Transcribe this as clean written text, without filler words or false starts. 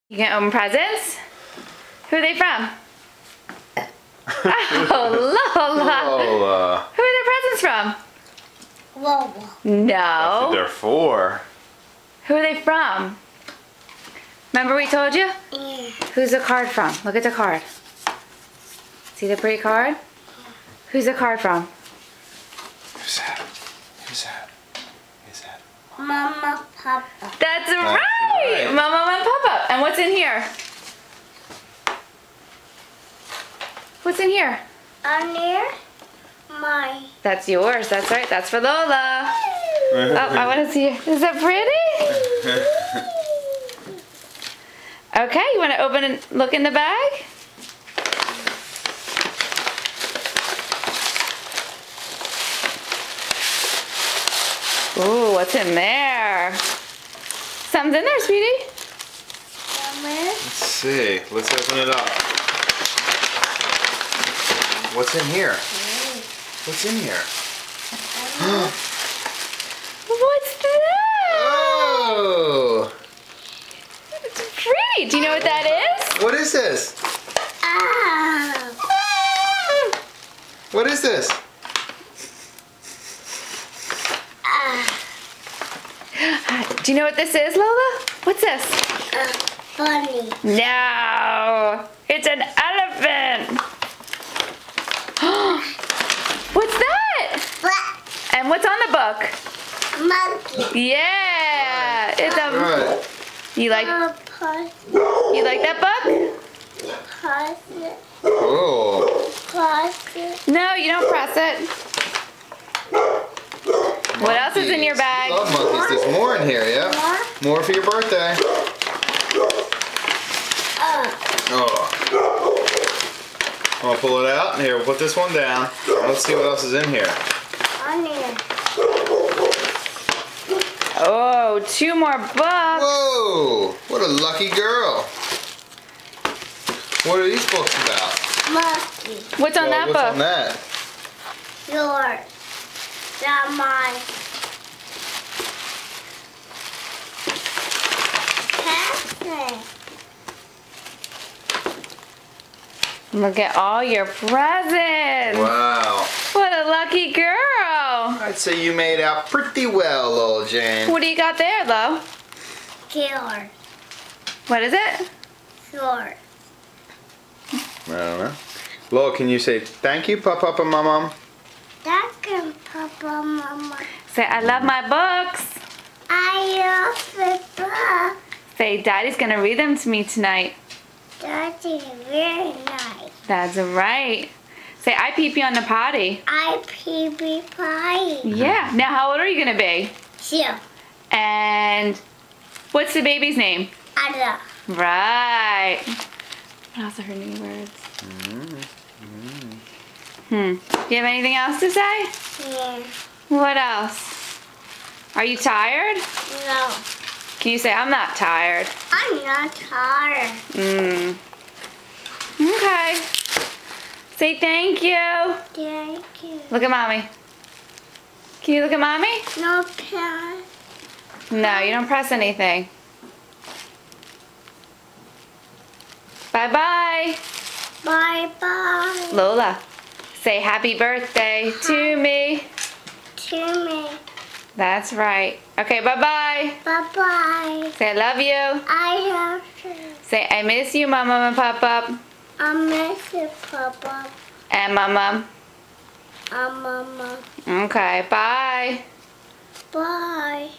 You gonna open presents? Who are they from? Oh, Lola. Lola. Who are their presents from? Lola. No. That's what they're for. Who are they from? Remember we told you? Yeah. Who's the card from? Look at the card. See the pretty card? Who's the card from? Who's that? Who's that? Who's that? Mama, Papa. That's right. right. Mama and Papa. And what's in here? What's in here? On here, my. That's yours. That's right. That's for Lola. Oh, I want to see it. Is that pretty? Okay, you want to open and look in the bag? Ooh, what's in there? Something's in there, sweetie. Let's see. Let's open it up. What's in here? What's in here? What's that? Oh! It's pretty. Do you know what that is? What is this? Ah. What is this? Do you know what this is, Lola? What's this? Bunny. No, it's an elephant. What's that? Black And what's on the book? monkey. Yeah, it's a. Right. You like that book? Oh. No, you don't press it. What else is in your bag? Love monkeys. There's more in here, yeah? More for your birthday. Oh. I'll pull it out. Here, we'll put this one down. Let's see what else is in here. On here. Oh, 2 more books. Whoa! What a lucky girl. What are these books about? Monkey. What's on that What's book? on that? Yours. Not mine. Passing. Look at all your presents. Wow. What a lucky girl. I'd say you made out pretty well, little Jane. What do you got there, Lo? Yours. What is it? Yours. I don't know. Lowell, can you say thank you, Papa and Mama? That can Papa, Mama. Say, I love my books. I love the book. Say, Daddy's going to read them to me tonight. That is very nice. That's right. Say, I pee-pee on the potty. I pee pie. Yeah. Now, how old are you going to be? Sure. And what's the baby's name? I Right. What else are her new words? Do you have anything else to say? Yeah. What else? Are you tired? No. Can you say, I'm not tired? I'm not tired. Okay. Say thank you. Thank you. Look at Mommy. Can you look at Mommy? No parents. No, you don't press anything. Bye-bye. Bye-bye. Lola, say happy birthday to me. To me. That's right. Okay, bye-bye. Bye-bye. Say I love you. I love you. Say I miss you, Mama and Papa. I miss you, Papa. And Mama. Mama. Okay, bye. Bye.